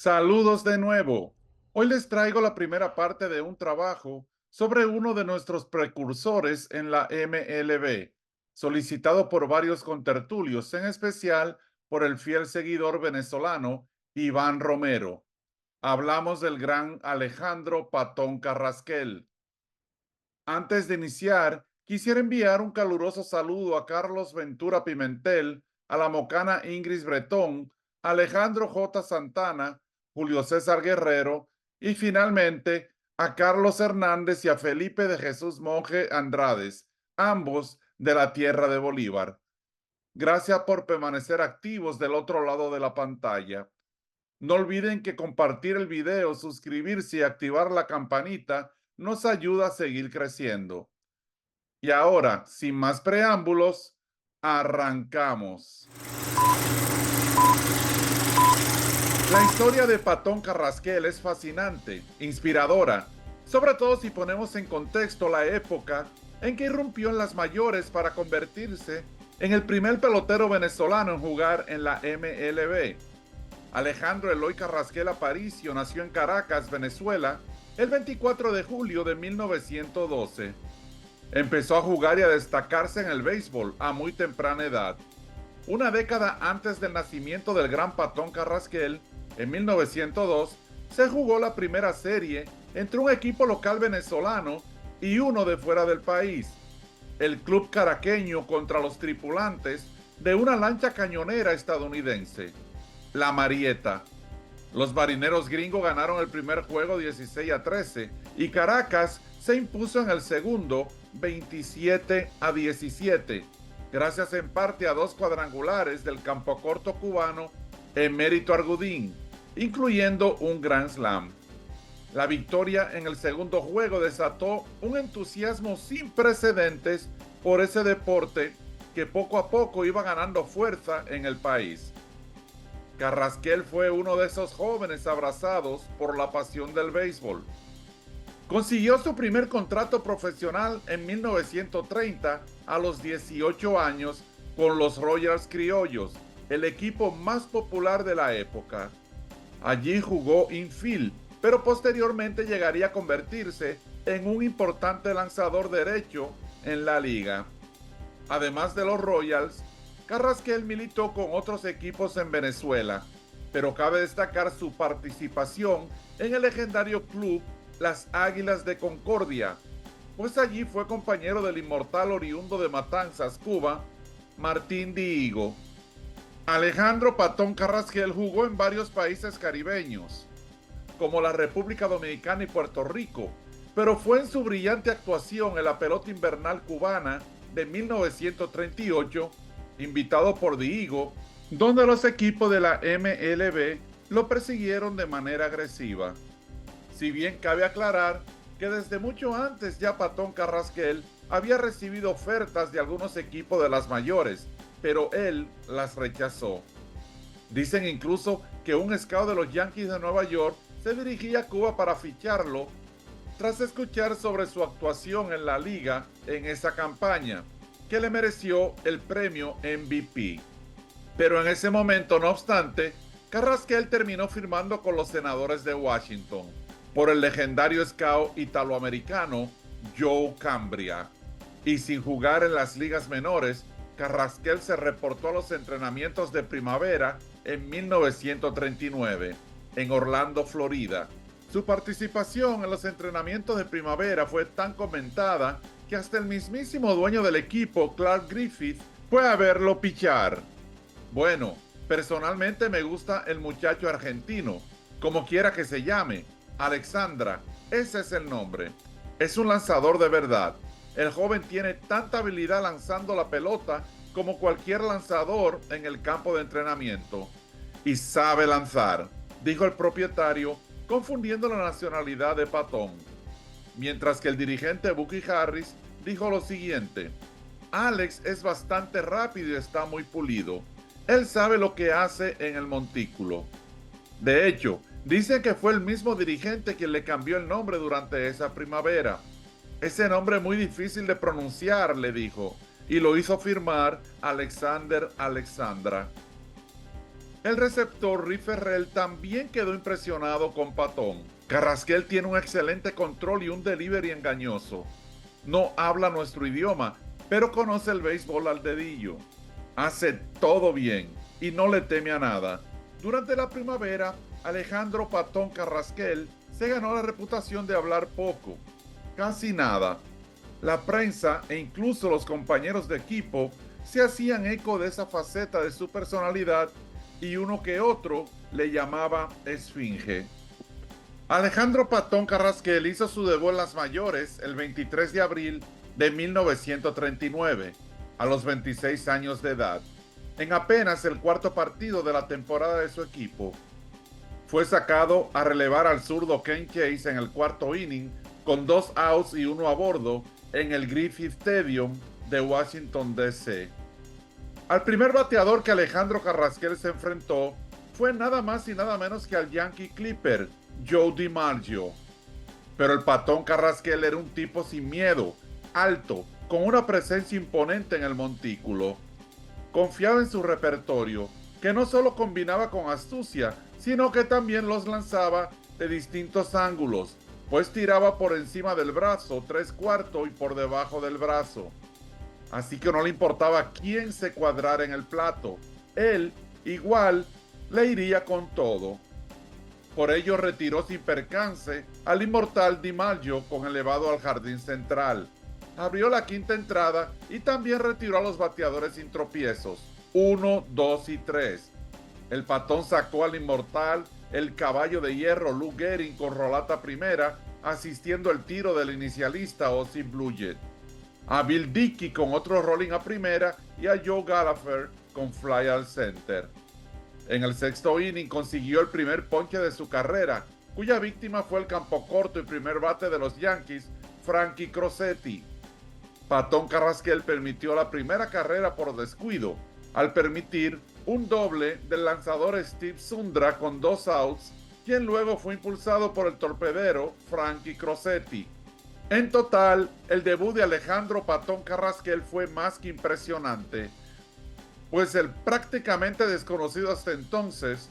Saludos de nuevo. Hoy les traigo la primera parte de un trabajo sobre uno de nuestros precursores en la MLB, solicitado por varios contertulios, en especial por el fiel seguidor venezolano Iván Romero. Hablamos del gran Alejandro Patón Carrasquel. Antes de iniciar, quisiera enviar un caluroso saludo a Carlos Ventura Pimentel, a la mocana Ingrid Bretón, Alejandro J. Santana, Julio César Guerrero y finalmente a Carlos Hernández y a Felipe de Jesús Monje Andrades, ambos de la tierra de Bolívar. Gracias por permanecer activos del otro lado de la pantalla. No olviden que compartir el video, suscribirse y activar la campanita nos ayuda a seguir creciendo. Y ahora, sin más preámbulos, arrancamos. La historia de Patón Carrasquel es fascinante, inspiradora, sobre todo si ponemos en contexto la época en que irrumpió en las mayores para convertirse en el primer pelotero venezolano en jugar en la MLB. Alejandro Eloy Carrasquel Aparicio nació en Caracas, Venezuela, el 24 de julio de 1912. Empezó a jugar y a destacarse en el béisbol a muy temprana edad. Una década antes del nacimiento del gran Patón Carrasquel, en 1902, se jugó la primera serie entre un equipo local venezolano y uno de fuera del país, el club caraqueño contra los tripulantes de una lancha cañonera estadounidense, la Marieta. Los marineros gringos ganaron el primer juego 16-13 y Caracas se impuso en el segundo 27-17, gracias en parte a dos cuadrangulares del campo corto cubano Emérito Argudín, incluyendo un Grand Slam. La victoria en el segundo juego desató un entusiasmo sin precedentes por ese deporte que poco a poco iba ganando fuerza en el país. Carrasquel fue uno de esos jóvenes abrazados por la pasión del béisbol. Consiguió su primer contrato profesional en 1930 a los 18 años con los Royals Criollos, el equipo más popular de la época. Allí jugó infield, pero posteriormente llegaría a convertirse en un importante lanzador derecho en la liga. Además de los Royals, Carrasquel militó con otros equipos en Venezuela, pero cabe destacar su participación en el legendario club Las Águilas de Concordia, pues allí fue compañero del inmortal oriundo de Matanzas, Cuba, Martín Dihigo. Alejandro Patón Carrasquel jugó en varios países caribeños, como la República Dominicana y Puerto Rico, pero fue en su brillante actuación en la pelota invernal cubana de 1938, invitado por Dihigo, donde los equipos de la MLB lo persiguieron de manera agresiva. Si bien cabe aclarar que desde mucho antes ya Patón Carrasquel había recibido ofertas de algunos equipos de las mayores, pero él las rechazó. Dicen incluso que un scout de los Yankees de Nueva York se dirigía a Cuba para ficharlo tras escuchar sobre su actuación en la liga en esa campaña, que le mereció el premio MVP. Pero en ese momento, no obstante, Carrasquel terminó firmando con los Senadores de Washington por el legendario scout italoamericano Joe Cambria. Y sin jugar en las ligas menores, Carrasquel se reportó a los entrenamientos de primavera en 1939 en Orlando, Florida. Su participación en los entrenamientos de primavera fue tan comentada que hasta el mismísimo dueño del equipo, Clark Griffith, fue a verlo pichar. Bueno, personalmente me gusta el muchacho argentino, como quiera que se llame, Alexandra, ese es el nombre. Es un lanzador de verdad. El joven tiene tanta habilidad lanzando la pelota como cualquier lanzador en el campo de entrenamiento. Y sabe lanzar, dijo el propietario, confundiendo la nacionalidad de Patón. Mientras que el dirigente Bucky Harris dijo lo siguiente: Alex es bastante rápido y está muy pulido. Él sabe lo que hace en el montículo. De hecho, dicen que fue el mismo dirigente quien le cambió el nombre durante esa primavera. Ese nombre es muy difícil de pronunciar, le dijo, y lo hizo firmar Alexander Alexandra. El receptor Rick Ferrell también quedó impresionado con Patton. Carrasquel tiene un excelente control y un delivery engañoso. No habla nuestro idioma, pero conoce el béisbol al dedillo. Hace todo bien y no le teme a nada. Durante la primavera, Alejandro Patton Carrasquel se ganó la reputación de hablar poco, casi nada. La prensa e incluso los compañeros de equipo se hacían eco de esa faceta de su personalidad y uno que otro le llamaba Esfinge. Alejandro Patton Carrasquel hizo su debut en las mayores el 23 de abril de 1939, a los 26 años de edad, en apenas el cuarto partido de la temporada de su equipo. Fue sacado a relevar al zurdo Ken Chase en el cuarto inning con 2 outs y 1 a bordo en el Griffith Stadium de Washington, D.C. Al primer bateador que Alejandro Carrasquel se enfrentó fue nada más y nada menos que al Yankee Clipper, Joe DiMaggio. Pero el Patton Carrasquel era un tipo sin miedo, alto, con una presencia imponente en el montículo. Confiaba en su repertorio, que no solo combinaba con astucia, sino que también los lanzaba de distintos ángulos, pues tiraba por encima del brazo, 3/4 y por debajo del brazo. Así que no le importaba quién se cuadrara en el plato, él, igual, le iría con todo. Por ello retiró sin percance al inmortal DiMaggio con elevado al jardín central. Abrió la quinta entrada y también retiró a los bateadores sin tropiezos, 1, 2 y 3. El Patón sacó al inmortal, el caballo de hierro Lou Gehrig con rolata primera, asistiendo el tiro del inicialista Ozzie Blewett. A Bill Dickey con otro rolling a primera y a Joe Gallagher con fly al center. En el sexto inning consiguió el primer ponche de su carrera, cuya víctima fue el campo corto y primer bate de los Yankees, Frankie Crosetti. Patton Carrasquel permitió la primera carrera por descuido, al permitir un doble del lanzador Steve Sundra con 2 outs, quien luego fue impulsado por el torpedero Frankie Crosetti. En total, el debut de Alejandro Patton Carrasquel fue más que impresionante, pues el prácticamente desconocido hasta entonces,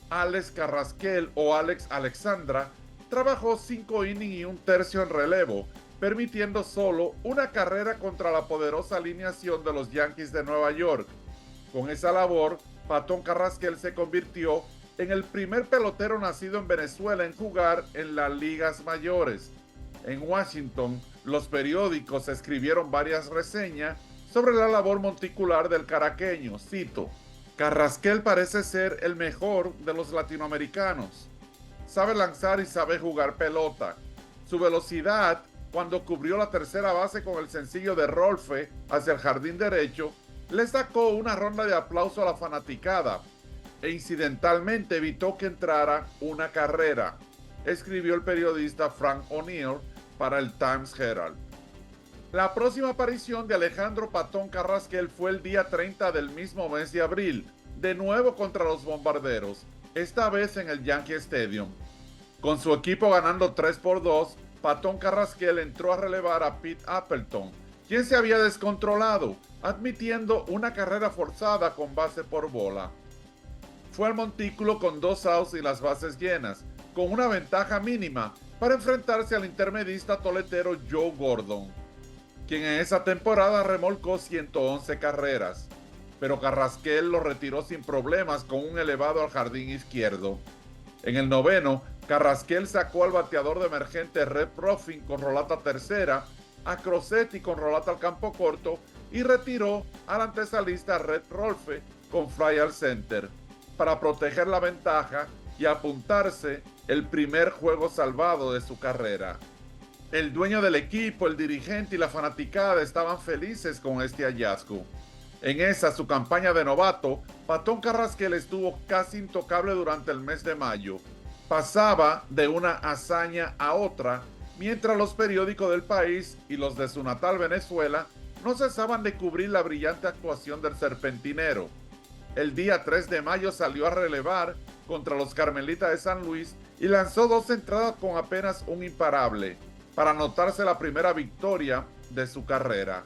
Alex Carrasquel o Alex Alexandra, trabajó 5 innings y 1/3 en relevo, permitiendo solo una carrera contra la poderosa alineación de los Yankees de Nueva York. Con esa labor, Patton Carrasquel se convirtió en el primer pelotero nacido en Venezuela en jugar en las ligas mayores. En Washington, los periódicos escribieron varias reseñas sobre la labor monticular del caraqueño. Cito: Carrasquel parece ser el mejor de los latinoamericanos. Sabe lanzar y sabe jugar pelota. Su velocidad, cuando cubrió la tercera base con el sencillo de Rolfe hacia el jardín derecho, le sacó una ronda de aplauso a la fanaticada e incidentalmente evitó que entrara una carrera, escribió el periodista Frank O'Neill para el Times Herald. La próxima aparición de Alejandro Patton Carrasquel fue el día 30 del mismo mes de abril, de nuevo contra los Bombarderos, esta vez en el Yankee Stadium. Con su equipo ganando 3-2, Patton Carrasquel entró a relevar a Pete Appleton, quien se había descontrolado, admitiendo una carrera forzada con base por bola. Fue al montículo con 2 outs y las bases llenas, con una ventaja mínima para enfrentarse al intermedista toletero Joe Gordon, quien en esa temporada remolcó 111 carreras, pero Carrasquel lo retiró sin problemas con un elevado al jardín izquierdo. En el noveno, Carrasquel sacó al bateador de emergente Red Ruffin con rolata tercera, a Crosetti con rolata al campo corto y retiró al antesalista Red Rolfe con fly al center, para proteger la ventaja y apuntarse el primer juego salvado de su carrera. El dueño del equipo, el dirigente y la fanaticada estaban felices con este hallazgo. En esa, su campaña de novato, Patton Carrasquel estuvo casi intocable durante el mes de mayo. Pasaba de una hazaña a otra, mientras los periódicos del país y los de su natal Venezuela no cesaban de cubrir la brillante actuación del serpentinero. El día 3 de mayo salió a relevar contra los Carmelitas de San Luis y lanzó 2 entradas con apenas un imparable, para anotarse la primera victoria de su carrera.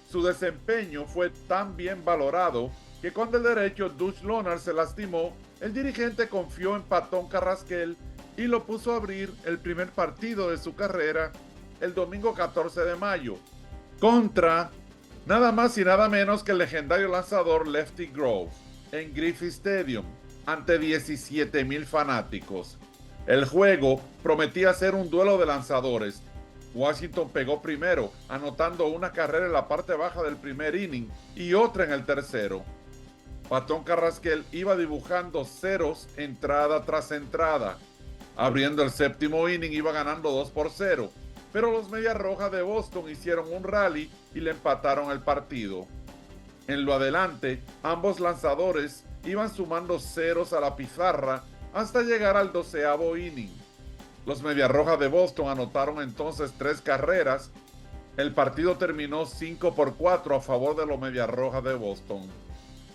Su desempeño fue tan bien valorado que cuando el derecho Dutch Loner se lastimó, el dirigente confió en Patón Carrasquel y lo puso a abrir el primer partido de su carrera el domingo 14 de mayo, contra nada más y nada menos que el legendario lanzador Lefty Grove, en Griffey Stadium, ante 17,000 fanáticos. El juego prometía ser un duelo de lanzadores. Washington pegó primero, anotando una carrera en la parte baja del primer inning y otra en el tercero. Patón Carrasquel iba dibujando ceros entrada tras entrada. Abriendo el séptimo inning iba ganando 2-0, pero los Medias Rojas de Boston hicieron un rally y le empataron el partido. En lo adelante, ambos lanzadores iban sumando ceros a la pizarra hasta llegar al 12º inning. Los Medias Rojas de Boston anotaron entonces 3 carreras. El partido terminó 5-4 a favor de los Medias Rojas de Boston.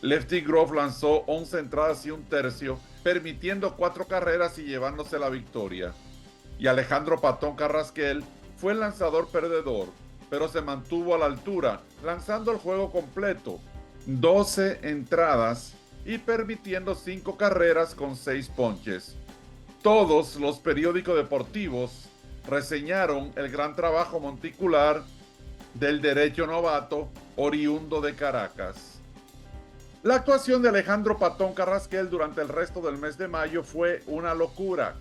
Lefty Grove lanzó 11 entradas y un tercio, permitiendo 4 carreras y llevándose la victoria. Y Alejandro Patón Carrasquel fue el lanzador perdedor, pero se mantuvo a la altura, lanzando el juego completo, 12 entradas y permitiendo 5 carreras con 6 ponches. Todos los periódicos deportivos reseñaron el gran trabajo monticular del derecho novato oriundo de Caracas. La actuación de Alejandro Patón Carrasquel durante el resto del mes de mayo fue una locura.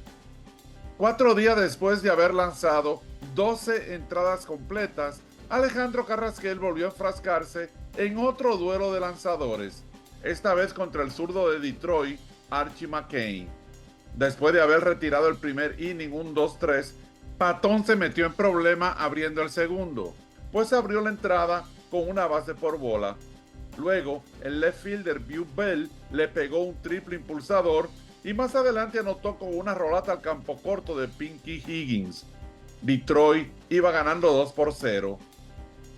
4 días después de haber lanzado 12 entradas completas, Alejandro Carrasquel volvió a enfrascarse en otro duelo de lanzadores, esta vez contra el zurdo de Detroit, Archie McCain. Después de haber retirado el primer inning un 2-3, Patón se metió en problema abriendo el segundo, pues abrió la entrada con una base por bola. Luego, el left fielder Beau Bell le pegó un triple impulsador y más adelante anotó con una rolata al campo corto de Pinky Higgins. Detroit iba ganando 2-0.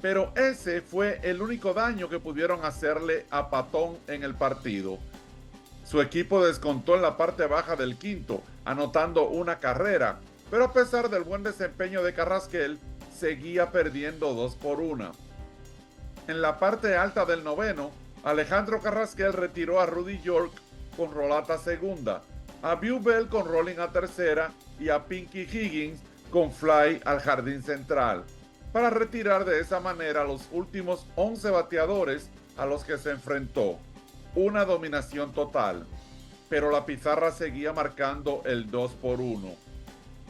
Pero ese fue el único daño que pudieron hacerle a Patón en el partido. Su equipo descontó en la parte baja del quinto, anotando una carrera, pero a pesar del buen desempeño de Carrasquel, seguía perdiendo 2-1. En la parte alta del noveno, Alejandro Carrasquel retiró a Rudy York con rolata segunda, a Beau Bell con rolling a tercera y a Pinky Higgins con fly al jardín central, para retirar de esa manera los últimos 11 bateadores a los que se enfrentó. Una dominación total, pero la pizarra seguía marcando el 2-1.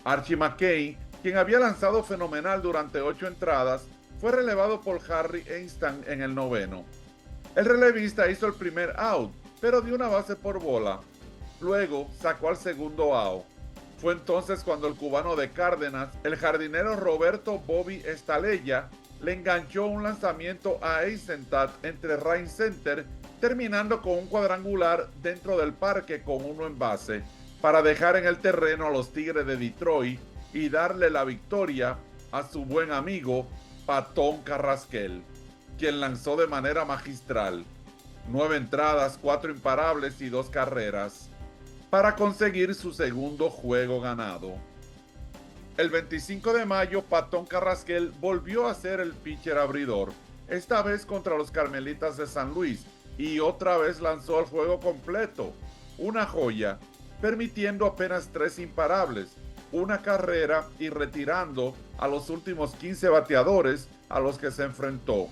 Archie McCain, quien había lanzado fenomenal durante 8 entradas, fue relevado por Harry Einstein en el noveno. El relevista hizo el primer out, pero dio una base por bola. Luego sacó al segundo out. Fue entonces cuando el cubano de Cárdenas, el jardinero Roberto Bobby Estalella, le enganchó un lanzamiento a Eisenstadt entre right center, terminando con un cuadrangular dentro del parque con uno en base, para dejar en el terreno a los Tigres de Detroit y darle la victoria a su buen amigo Patón Carrasquel, quien lanzó de manera magistral 9 entradas, 4 imparables y 2 carreras para conseguir su segundo juego ganado. El 25 de mayo, Patón Carrasquel volvió a ser el pitcher abridor, esta vez contra los Carmelitas de San Luis, y otra vez lanzó el juego completo, una joya, permitiendo apenas 3 imparables, una carrera y retirando a los últimos 15 bateadores a los que se enfrentó,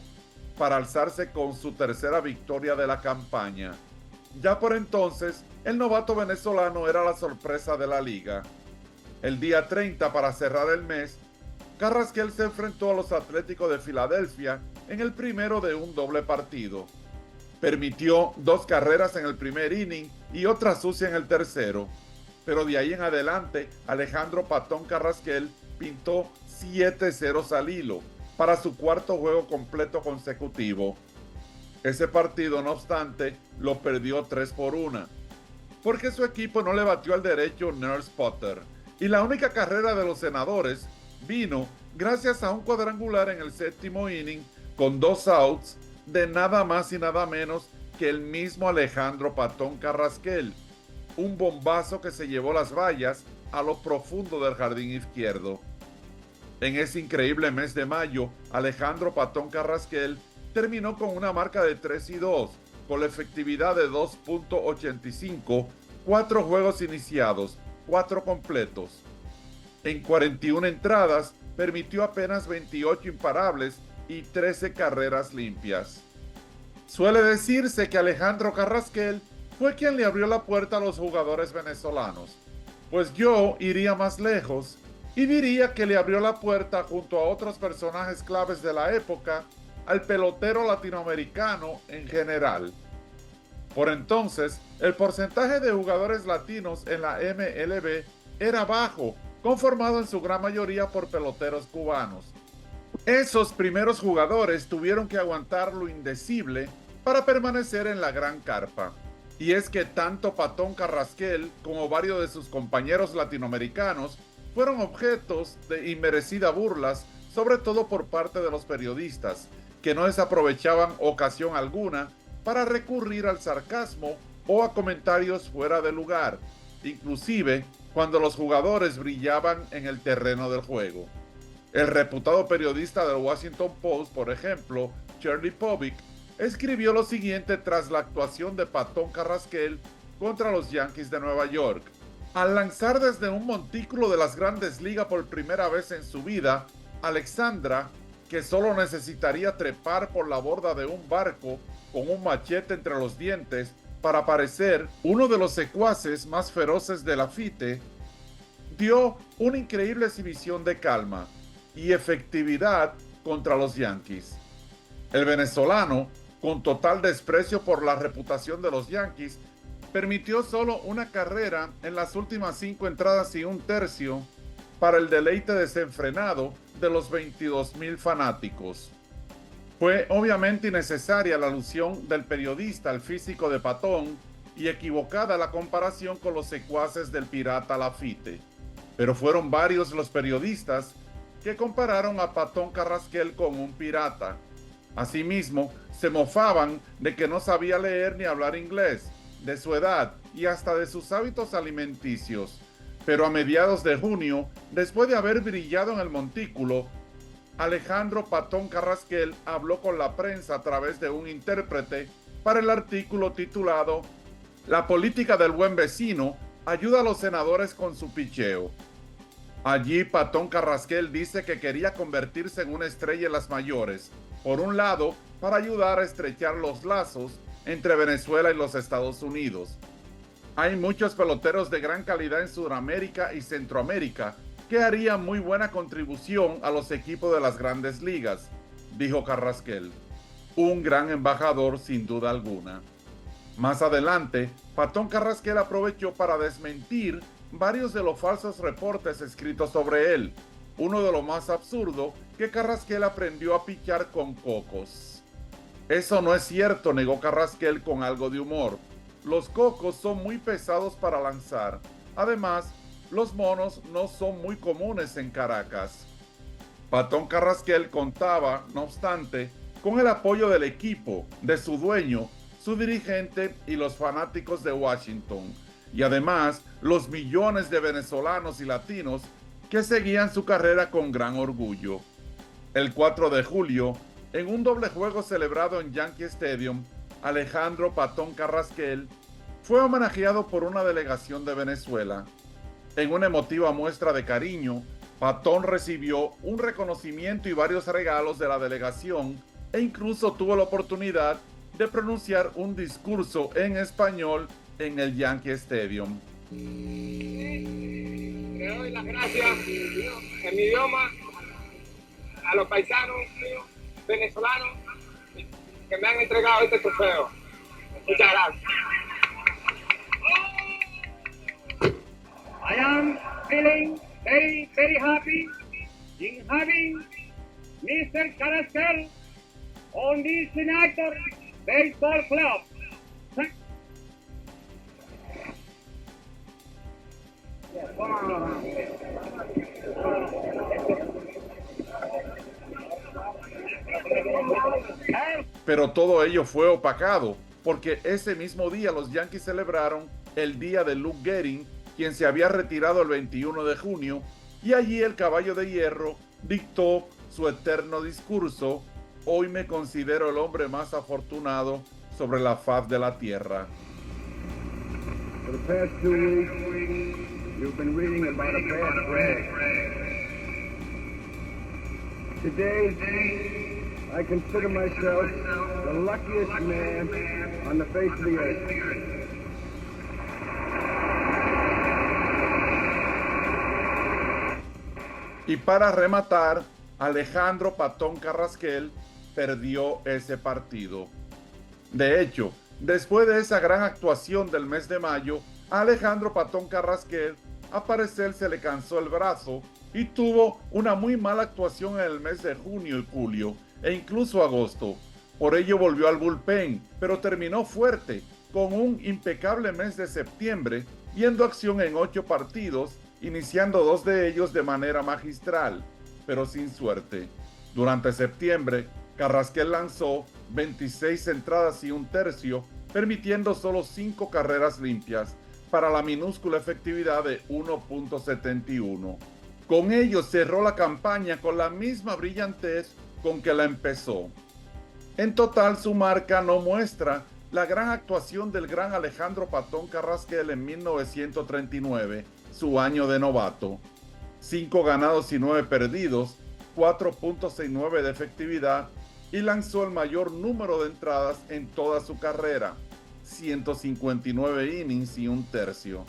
para alzarse con su tercera victoria de la campaña. Ya por entonces, el novato venezolano era la sorpresa de la liga. El día 30, para cerrar el mes, Carrasquel se enfrentó a los Atléticos de Filadelfia en el primero de un doble partido. Permitió 2 carreras en el primer inning y otra sucia en el tercero, pero de ahí en adelante Alejandro Patón Carrasquel pintó 7 ceros al hilo para su cuarto juego completo consecutivo. Ese partido, no obstante, lo perdió 3-1, porque su equipo no le batió al derecho Nurse Potter, y la única carrera de los Senadores vino gracias a un cuadrangular en el séptimo inning con 2 outs de nada más y nada menos que el mismo Alejandro Patón Carrasquel, un bombazo que se llevó las vallas a lo profundo del jardín izquierdo. En ese increíble mes de mayo, Alejandro Patón Carrasquel terminó con una marca de 3-2, con la efectividad de 2.85, 4 juegos iniciados, 4 completos. En 41 entradas, permitió apenas 28 imparables y 13 carreras limpias. Suele decirse que Alejandro Carrasquel fue quien le abrió la puerta a los jugadores venezolanos, pues yo iría más lejos y diría que le abrió la puerta junto a otros personajes claves de la época al pelotero latinoamericano en general. Por entonces, el porcentaje de jugadores latinos en la MLB era bajo, conformado en su gran mayoría por peloteros cubanos. Esos primeros jugadores tuvieron que aguantar lo indecible para permanecer en la gran carpa. Y es que tanto Patón Carrasquel como varios de sus compañeros latinoamericanos fueron objetos de inmerecida burlas, sobre todo por parte de los periodistas, que no desaprovechaban ocasión alguna para recurrir al sarcasmo o a comentarios fuera de lugar, inclusive cuando los jugadores brillaban en el terreno del juego. El reputado periodista del Washington Post, por ejemplo, Charlie Povich, escribió lo siguiente tras la actuación de Patón Carrasquel contra los Yankees de Nueva York. Al lanzar desde un montículo de las Grandes Ligas por primera vez en su vida, Alexandra, que solo necesitaría trepar por la borda de un barco con un machete entre los dientes para parecer uno de los secuaces más feroces del afite, dio una increíble exhibición de calma y efectividad contra los Yankees. El venezolano, con total desprecio por la reputación de los Yankees, permitió solo una carrera en las últimas 5 entradas y un tercio para el deleite desenfrenado de los 22,000 fanáticos. Fue obviamente innecesaria la alusión del periodista al físico de Patón y equivocada la comparación con los secuaces del pirata Lafite. Pero fueron varios los periodistas que compararon a Patón Carrasquel con un pirata. Asimismo, se mofaban de que no sabía leer ni hablar inglés, de su edad y hasta de sus hábitos alimenticios. Pero a mediados de junio, después de haber brillado en el montículo, Alejandro Patón Carrasquel habló con la prensa a través de un intérprete para el artículo titulado "La política del buen vecino ayuda a los senadores con su picheo". Allí Patón Carrasquel dice que quería convertirse en una estrella en las mayores, por un lado, para ayudar a estrechar los lazos entre Venezuela y los Estados Unidos. Hay muchos peloteros de gran calidad en Sudamérica y Centroamérica que harían muy buena contribución a los equipos de las Grandes Ligas, dijo Carrasquel. Un gran embajador sin duda alguna. Más adelante, Patón Carrasquel aprovechó para desmentir varios de los falsos reportes escritos sobre él. Uno de los más absurdos, que Carrasquel aprendió a pichar con cocos. Eso no es cierto, negó Carrasquel con algo de humor. Los cocos son muy pesados para lanzar. Además, los monos no son muy comunes en Caracas. Patón Carrasquel contaba, no obstante, con el apoyo del equipo, de su dueño, su dirigente y los fanáticos de Washington, y además los millones de venezolanos y latinos que seguían su carrera con gran orgullo. El 4 de julio, en un doble juego celebrado en Yankee Stadium, Alejandro Patón Carrasquel fue homenajeado por una delegación de Venezuela. En una emotiva muestra de cariño, Patón recibió un reconocimiento y varios regalos de la delegación e incluso tuvo la oportunidad de pronunciar un discurso en español en el Yankee Stadium. Le doy las gracias en mi idioma a los paisanos míos, venezolanos, que me han entregado este trofeo. Muchas gracias. I am feeling very, very happy in having Mr. Carrasquel on this Senator Baseball Club. Pero todo ello fue opacado, porque ese mismo día los Yankees celebraron el día de Luke Gehrig, quien se había retirado el 21 de junio, y allí el caballo de hierro dictó su eterno discurso: "Hoy me considero el hombre más afortunado sobre la faz de la tierra. For the past 2 weeks, you've been reading about a bad break. Today, I consider myself the luckiest man on the face of the earth. Y para rematar, Alejandro Patón Carrasquel perdió ese partido. De hecho, después de esa gran actuación del mes de mayo, a Alejandro Patón Carrasquel a parecer se le cansó el brazo y tuvo una muy mala actuación en el mes de junio y julio e incluso agosto. Por ello volvió al bullpen, pero terminó fuerte, con un impecable mes de septiembre, viendo acción en 8 partidos, iniciando 2 de ellos de manera magistral, pero sin suerte. Durante septiembre, Carrasquel lanzó 26 entradas y 1/3, permitiendo solo 5 carreras limpias, para la minúscula efectividad de 1.71. Con ello cerró la campaña con la misma brillantez con que la empezó. En total, su marca no muestra la gran actuación del gran Alejandro Patón Carrasquel en 1939, su año de novato. 5 ganados y 9 perdidos, 4.69 de efectividad, y lanzó el mayor número de entradas en toda su carrera, 159 innings y 1/3.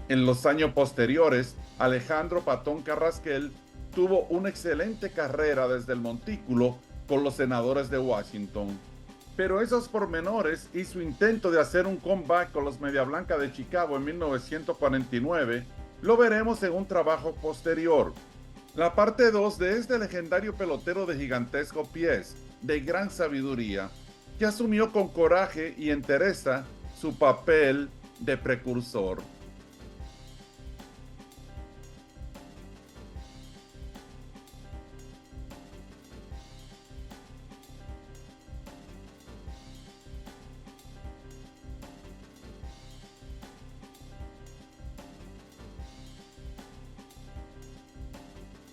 En los años posteriores, Alejandro Patón Carrasquel tuvo una excelente carrera desde el montículo con los Senadores de Washington. Pero esos pormenores y su intento de hacer un comeback con los Media Blanca de Chicago en 1949 lo veremos en un trabajo posterior. La parte 2 de este legendario pelotero de gigantescos pies, de gran sabiduría, que asumió con coraje y entereza su papel de precursor.